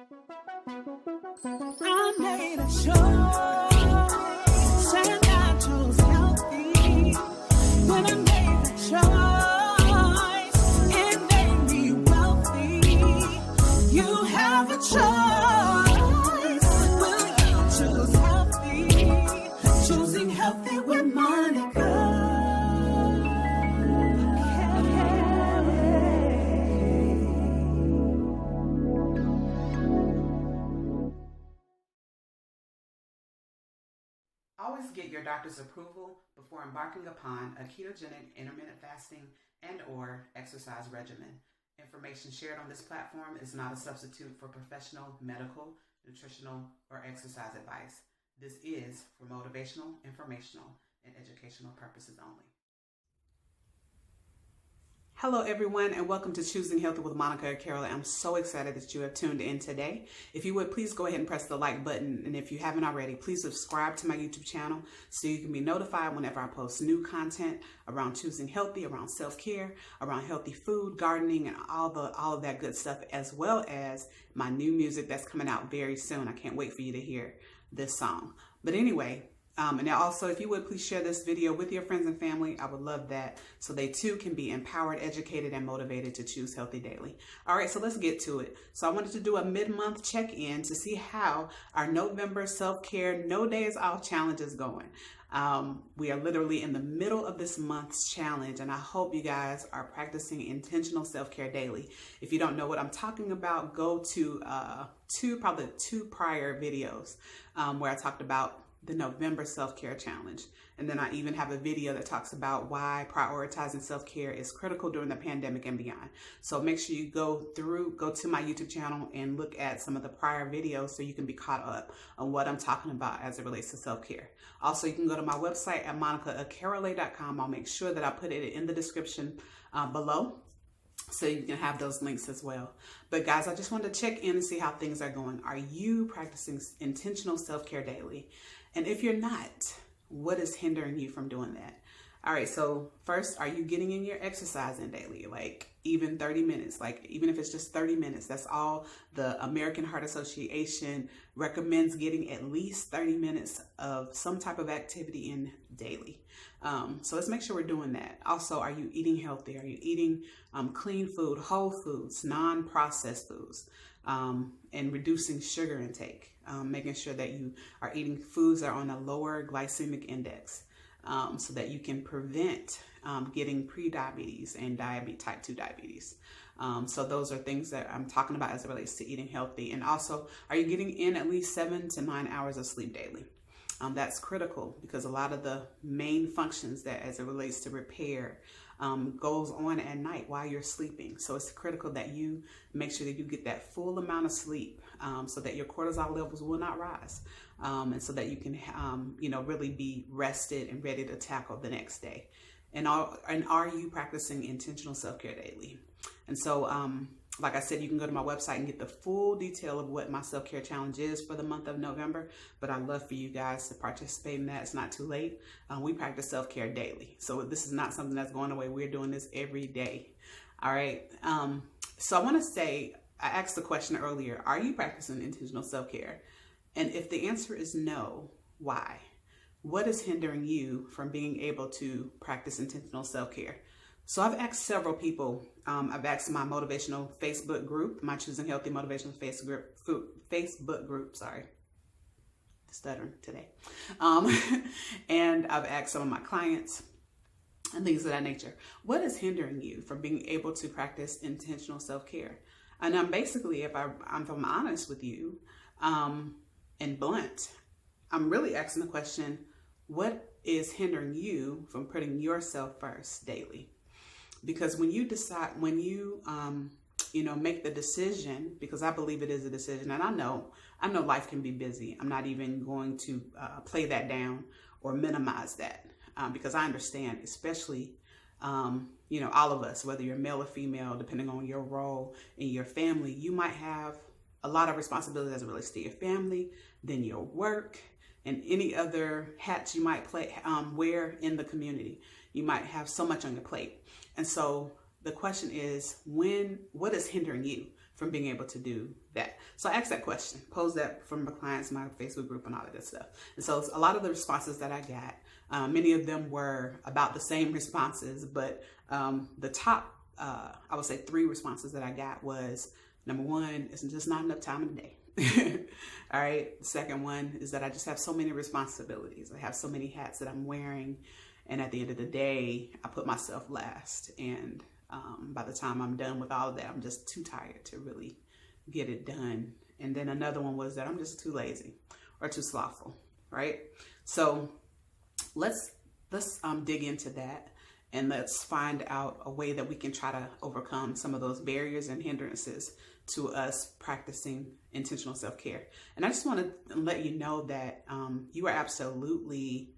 I made a choice and I chose healthy. When I made a choice, it made me wealthy. You have a choice. Will you choose healthy? Choosing healthy with Monica. Always get your doctor's approval before embarking upon a ketogenic intermittent fasting and/or exercise regimen. Information shared on this platform is not a substitute for professional, medical, nutritional, or exercise advice. This is for motivational, informational, and educational purposes only. Hello everyone, and welcome to Choosing Healthy with Monica Akerele. I'm so excited that you have tuned in today. If you would, please go ahead and press the like button. And if you haven't already, please subscribe to my YouTube channel so you can be notified whenever I post new content around choosing healthy, around self-care, around healthy food, gardening, and all of that good stuff, as well as my new music that's coming out very soon. I can't wait for you to hear this song. But anyway, and also, if you would, please share this video with your friends and family. I would love that, so they too can be empowered, educated, and motivated to choose healthy daily. All right, so let's get to it. So I wanted to do a mid-month check-in to see how our November self-care No Days Off challenge is going. We are literally in the middle of this month's challenge, and I hope you guys are practicing intentional self-care daily. If you don't know what I'm talking about, go to probably two prior videos where I talked about the November self-care challenge. And then I even have a video that talks about why prioritizing self-care is critical during the pandemic and beyond. So make sure you go to my YouTube channel and look at some of the prior videos so you can be caught up on what I'm talking about as it relates to self-care. Also, you can go to my website at monicaakerele.com. I'll make sure that I put it in the description below, so you can have those links as well. But guys, I just wanted to check in and see how things are going. Are you practicing intentional self-care daily? And if you're not, what is hindering you from doing that? All right, so first, are you getting in your exercise in daily? Like even 30 minutes, like even if it's just 30 minutes, that's all the American Heart Association recommends, getting at least 30 minutes of some type of activity in daily. So let's make sure we're doing that. Also, are you eating healthy? Are you eating clean food, whole foods, non-processed foods, and reducing sugar intake? Making sure that you are eating foods that are on a lower glycemic index, so that you can prevent getting pre-diabetes and type 2 diabetes. So those are things that I'm talking about as it relates to eating healthy. And also, are you getting in at least 7 to 9 hours of sleep daily? That's critical, because a lot of the main functions that as it relates to repair goes on at night while you're sleeping. So it's critical that you make sure that you get that full amount of sleep, so that your cortisol levels will not rise, and so that you can really be rested and ready to tackle the next day. And are you practicing intentional self-care daily? And so like I said, you can go to my website and get the full detail of what my self-care challenge is for the month of November. But I'd love for you guys to participate in that. It's not too late. We practice self-care daily. So this is not something that's going away. We're doing this every day. All right. So I want to say, I asked the question earlier, are you practicing intentional self-care? And if the answer is no, why? What is hindering you from being able to practice intentional self-care? So I've asked several people. I've asked my motivational Facebook group, my Choosing Healthy Motivational Facebook group, sorry, stuttering today. And I've asked some of my clients and things of that nature. What is hindering you from being able to practice intentional self-care? And I'm basically, if I'm honest with you and blunt, I'm really asking the question, what is hindering you from putting yourself first daily? Because when you decide, when you, make the decision, because I believe it is a decision, and I know life can be busy. I'm not even going to play that down or minimize that, because I understand, especially, all of us, whether you're male or female, depending on your role in your family, you might have a lot of responsibility as it relates to your family, then your work, and any other hats you might wear in the community. You might have so much on your plate. And so the question is, what is hindering you from being able to do that? So I asked that question, posed that from my clients, my Facebook group, and all of that stuff. And so a lot of the responses that I got, many of them were about the same responses, but the top, I would say 3 responses that I got was, number 1, it's just not enough time in the day. All right. The second one is that I just have so many responsibilities. I have so many hats that I'm wearing. And at the end of the day, I put myself last. And by the time I'm done with all of that, I'm just too tired to really get it done. And then another one was that I'm just too lazy or too slothful. Right. So let's dig into that. And let's find out a way that we can try to overcome some of those barriers and hindrances to us practicing intentional self-care. And I just want to let you know that you are absolutely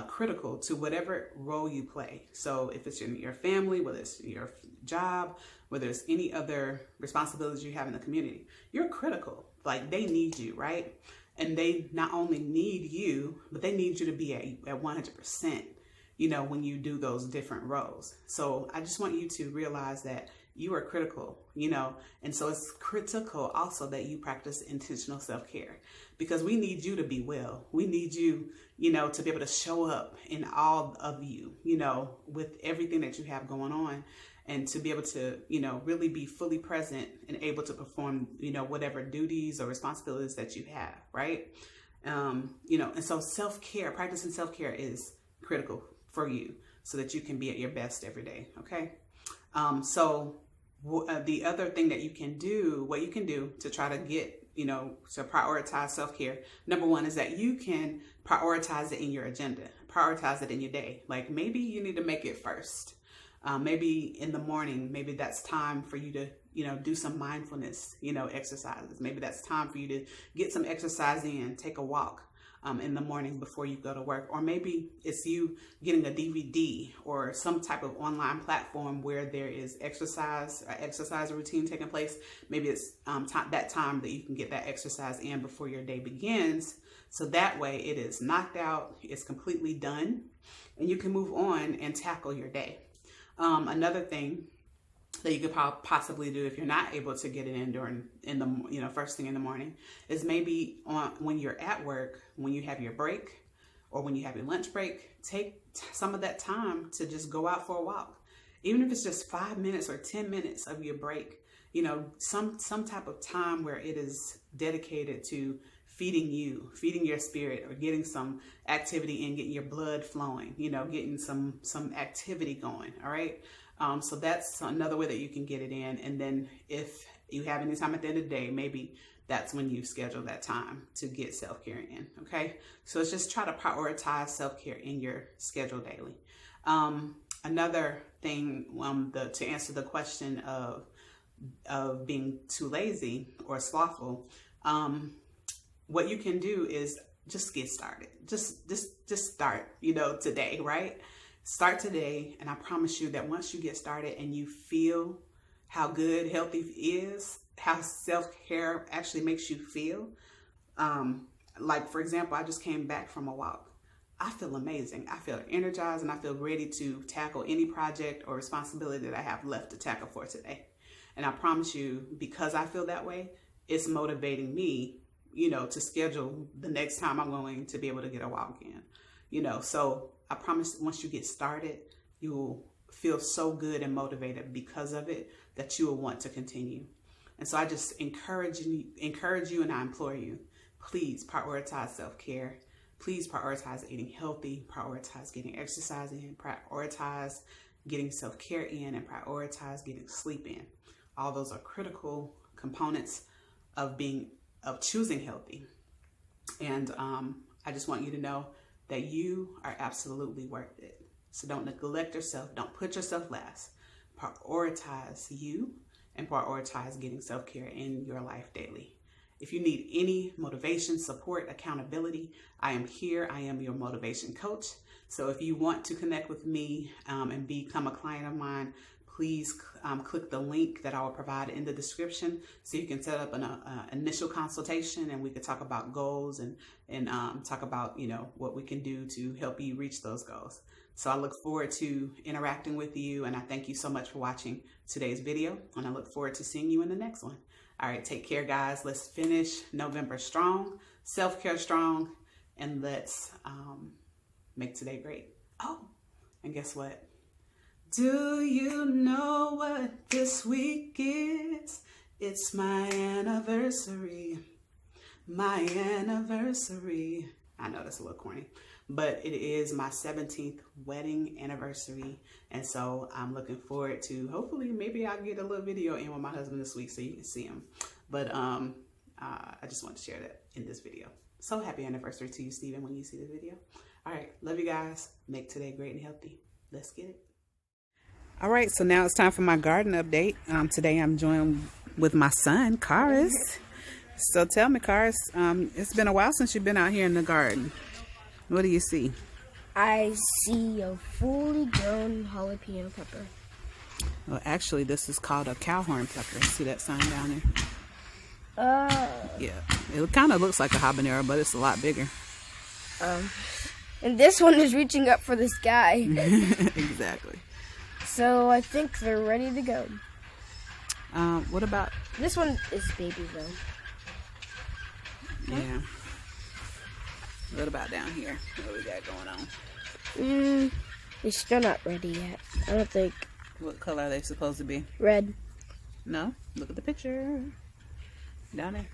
critical to whatever role you play. So if it's in your family, whether it's your job, whether it's any other responsibilities you have in the community, you're critical. Like, they need you, right? And they not only need you, but they need you to be at 100%. When you do those different roles. So I just want you to realize that you are critical, and so it's critical also that you practice intentional self-care, because we need you to be well. We need you, to be able to show up in all of you, with everything that you have going on, and to be able to, really be fully present and able to perform, whatever duties or responsibilities that you have, right? And so self-care, practicing self-care is critical for you so that you can be at your best every day. Okay. The other thing that you can do, what you can do to try to get, to prioritize self-care, number 1 is that you can prioritize it in your agenda, prioritize it in your day. Like, maybe you need to make it first. Maybe in the morning, maybe that's time for you to, do some mindfulness, exercises. Maybe that's time for you to get some exercise in, take a walk. In the morning before you go to work. Or maybe it's you getting a DVD or some type of online platform where there is exercise routine taking place. Maybe it's that time that you can get that exercise in before your day begins. So that way it is knocked out, it's completely done, and you can move on and tackle your day. Another thing that you could possibly do if you're not able to get it in the first thing in the morning is maybe when you're at work, when you have your break or when you have your lunch break, take some of that time to just go out for a walk. Even if it's just 5 minutes or 10 minutes of your break, some type of time where it is dedicated to feeding your spirit, or getting some activity in, getting your blood flowing, getting some activity going. All right. So that's another way that you can get it in. And then if you have any time at the end of the day, maybe that's when you schedule that time to get self-care in. Okay. So it's just try to prioritize self-care in your schedule daily. Another thing, to answer the question of being too lazy or slothful, what you can do is just get started. Just start, today, right? Start today, and I promise you that once you get started and you feel how good healthy is, how self-care actually makes you feel. Like, for example, I just came back from a walk. I feel amazing. I feel energized, and I feel ready to tackle any project or responsibility that I have left to tackle for today. And I promise you, because I feel that way, it's motivating me, to schedule the next time I'm going to be able to get a walk in, so I promise once you get started, you will feel so good and motivated because of it that you will want to continue. And so I just encourage you and I implore you, please prioritize self-care. Please prioritize eating healthy, prioritize getting exercise in, prioritize getting self-care in, and prioritize getting sleep in. All those are critical components of choosing healthy. And I just want you to know that you are absolutely worth it. So don't neglect yourself. Don't put yourself last. Prioritize you and prioritize getting self-care in your life daily. If you need any motivation, support, accountability, I am here. I am your motivation coach. So if you want to connect with me and become a client of mine, please click the link that I will provide in the description so you can set up an initial consultation, and we could talk about goals and talk about, what we can do to help you reach those goals. So I look forward to interacting with you, and I thank you so much for watching today's video, and I look forward to seeing you in the next one. All right, take care, guys. Let's finish November strong, self-care strong, and let's make today great. Oh, and guess what? Do you know what this week is? It's my anniversary. My anniversary. I know that's a little corny, but it is my 17th wedding anniversary. And so I'm looking forward to, hopefully, maybe I'll get a little video in with my husband this week so you can see him. But I just want to share that in this video. So happy anniversary to you, Stephen, when you see this video. All right, love you guys. Make today great and healthy. Let's get it. All right, so now it's time for my garden update. Today I'm joined with my son, Karis. So tell me, Karis, it's been a while since you've been out here in the garden. What do you see? I see a fully grown jalapeno pepper. Well, actually, this is called a cowhorn pepper. See that sign down there? Yeah, it kind of looks like a habanero, but it's a lot bigger. And this one is reaching up for the sky. Exactly. So I think they're ready to go. What about? This one is baby though. Yeah. What about down here? What we got going on? They're still not ready yet. I don't think. What color are they supposed to be? Red. No. Look at the picture. Down there.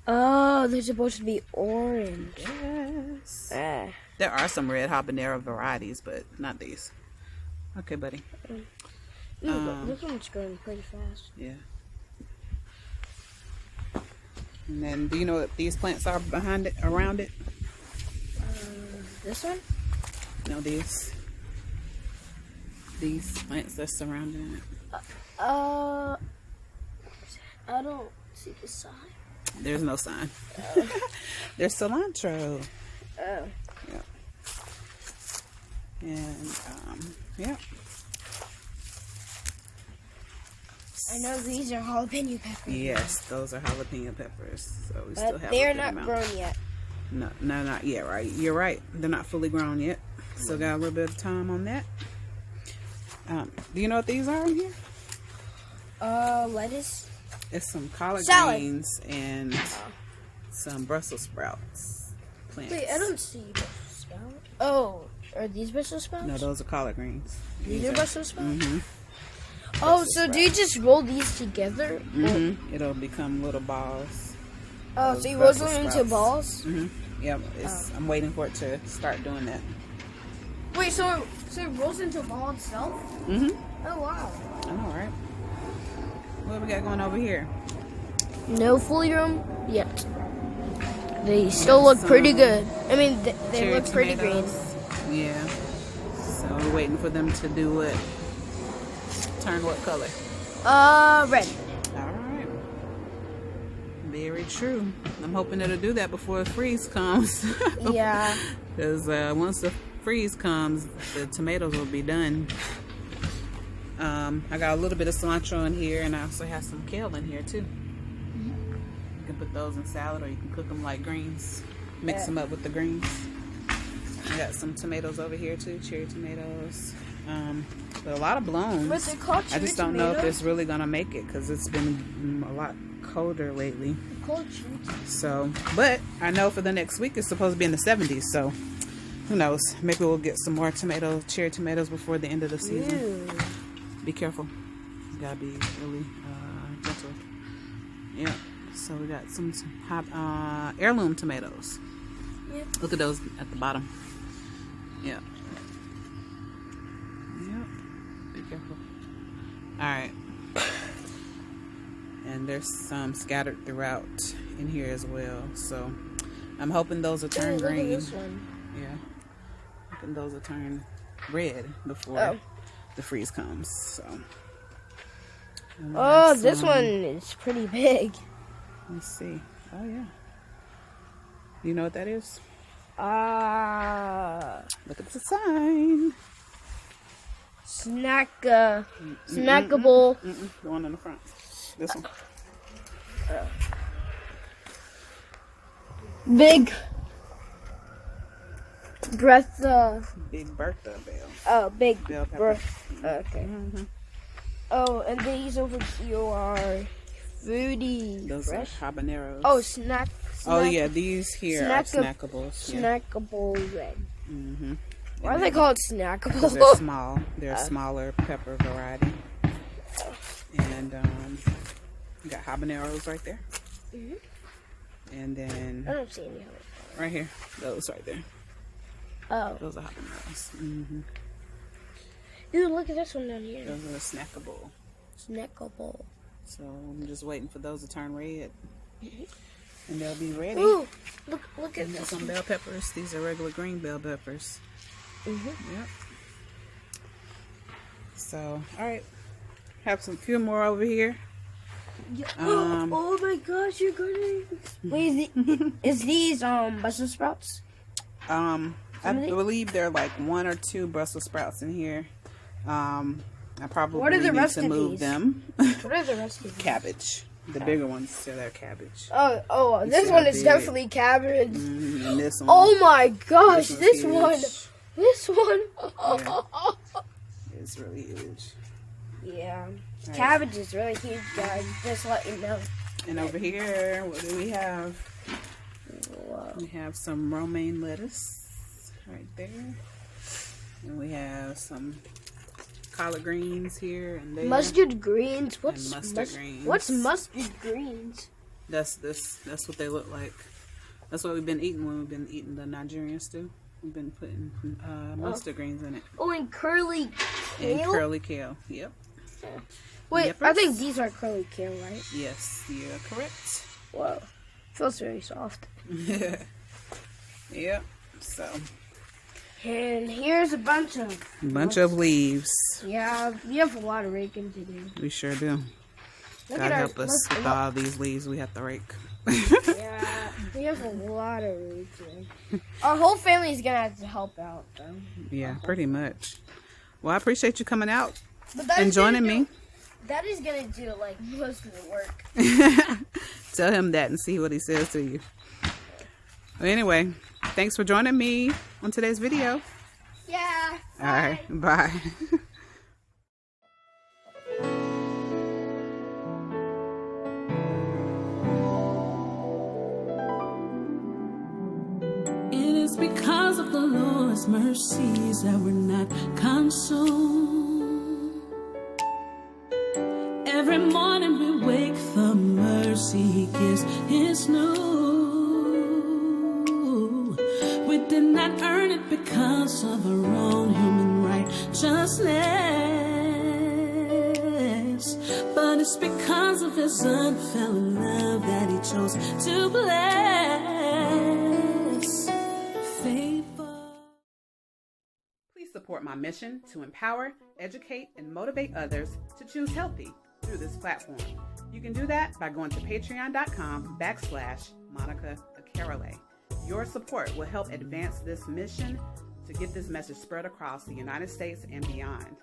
Oh, they're supposed to be orange. Yes. Ah. There are some red habanero varieties, but not these. Okay, buddy. But this one's growing pretty fast. Yeah. And then, do you know what these plants are behind it, around it? This one? No, these plants that's surrounding it. I don't see the sign. There's no sign. There's cilantro. Oh. Yeah. And yeah. I know these are jalapeno peppers. Yes, those are jalapeno peppers. So we still But have they're a good not amount. grown yet. No, not yet, right? You're right. They're not fully grown yet. Still got a little bit of time on that. Do you know what these are in here? Lettuce. It's some collard Salad. greens and some Brussels sprouts plants. Wait, I don't see Brussels sprouts. Oh, are these Brussels sprouts? No, those are collard greens. These are Brussels sprouts? Mm-hmm. Oh, so do you just roll these together? Mm-hmm. It'll become little balls. Oh, Those so you roll Brussels them into sprouts. balls? Mm-hmm. Yep. I'm waiting for it to start doing that. Wait, so it rolls into a ball itself? Mm-hmm. Oh, wow. I know, right? What we got going over here? No fully grown yet. They still look pretty good. I mean, they Cherry look pretty green. tomatoes. Yeah. So we're waiting for them to do what? Turn what color? Red. All right. Very true. I'm hoping it'll do that before the freeze comes. Yeah. Because once the freeze comes, the tomatoes will be done. I got a little bit of cilantro in here, and I also have some kale in here too. You can put those in salad, or you can cook them like greens. Mix them up with the greens. I got some tomatoes over here too, cherry tomatoes. But a lot of blooms. What's it called? I just don't know if it's really gonna make it because it's been a lot colder lately. So, but I know for the next week it's supposed to be in the 70s. So, who knows? Maybe we'll get some more tomatoes, cherry tomatoes, before the end of the season. Ew. Be careful. You gotta be really gentle. Yeah. So we got some heirloom tomatoes. Yep. Look at those at the bottom. Yeah. Yep. Be careful. All right. And there's some scattered throughout in here as well. So I'm hoping those will turn Look at green. this one. Yeah. Hoping those will turn red before the freeze comes. So. Oh, this one is pretty big. Let's see. Oh yeah. You know what that is? Look at the sign. Snackable. The one in the front. This one. Big Bertha. Big Bertha bell. Oh, Big Bell pepper. Bertha. Okay. Mm-hmm. Oh, and these over here are fruity. Those fresh. are habaneros. Oh, snack. Oh yeah, these here are snackables. Yeah. Snackable red. Mm-hmm. Why are they called snackable? 'Cause they're small. They're a smaller pepper variety. And you got habaneros right there. Mm-hmm. And then I don't see any habaneros. right here, those right there. Oh. Those are habaneros. Mm-hmm. Dude, look at this one down here. Those are snackable. Snackable. So I'm just waiting for those to turn red. And they'll be ready. Ooh, look at And got this. some bell peppers. These are regular green bell peppers. Mm-hmm. Yep. So, all right. Have some few more over here. Yeah. Oh my gosh, you're gonna. Wait, is these Brussels sprouts? I believe there are like 1 or 2 Brussels sprouts in here. I probably What are the need rest to of move these? them. What are the rest of these? Cabbage. The bigger ones, so they're cabbage. Oh, this see one how is big? definitely cabbage. And this one. Oh my gosh, this one's one. huge. This one. It's really huge. Yeah. Right. Cabbage is really huge, guys. Just let you know. And over here, what do we have? Whoa. We have some romaine lettuce right there. And we have some collard greens here and there. Mustard greens. What's mustard greens. What's mustard greens? That's what they look like. That's what we've been eating when we've been eating the Nigerian stew. We've been putting mustard greens in it. Oh, and curly kale. And curly kale. Yep. Wait, Yep. I think these are curly kale, right? Yes, you're correct. Whoa, feels very soft. Yep. So. And here's a bunch of leaves. Yeah, we have a lot of raking to do. We sure do. Look God at help us with look. all these leaves we have to rake. Yeah, we have a lot of raking. Our whole family is gonna have to help out, though. Yeah, pretty much. Well, I appreciate you coming out But that and is gonna joining me. That is gonna do like most of the work. Tell him that and see what he says to you. Well, anyway, thanks for joining me on today's video. Yeah. All right, bye. It is because of the Lord's mercies that we're not consumed. Every morning we wake, the mercy He gives is new. We did not earn it because of our own human righteousness, but it's because of His unfailing love that He chose to bless. Faithful. Please support my mission to empower, educate, and motivate others to choose healthy through this platform. You can do that by going to patreon.com/Monica Akerele. Your support will help advance this mission to get this message spread across the United States and beyond.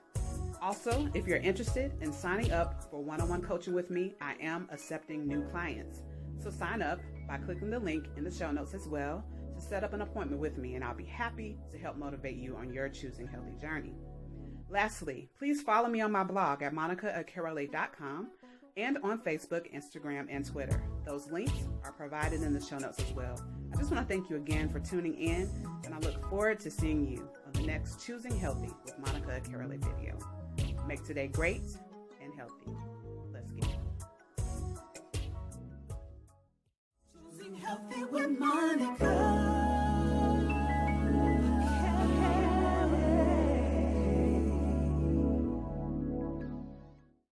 Also, if you're interested in signing up for one-on-one coaching with me, I am accepting new clients. So sign up by clicking the link in the show notes as well to set up an appointment with me, and I'll be happy to help motivate you on your choosing healthy journey. Lastly, please follow me on my blog at monicaakerele.com and on Facebook, Instagram, and Twitter. Those links are provided in the show notes as well. I just want to thank you again for tuning in, and I look forward to seeing you on the next Choosing Healthy with Monica Akerele video. Make today great and healthy.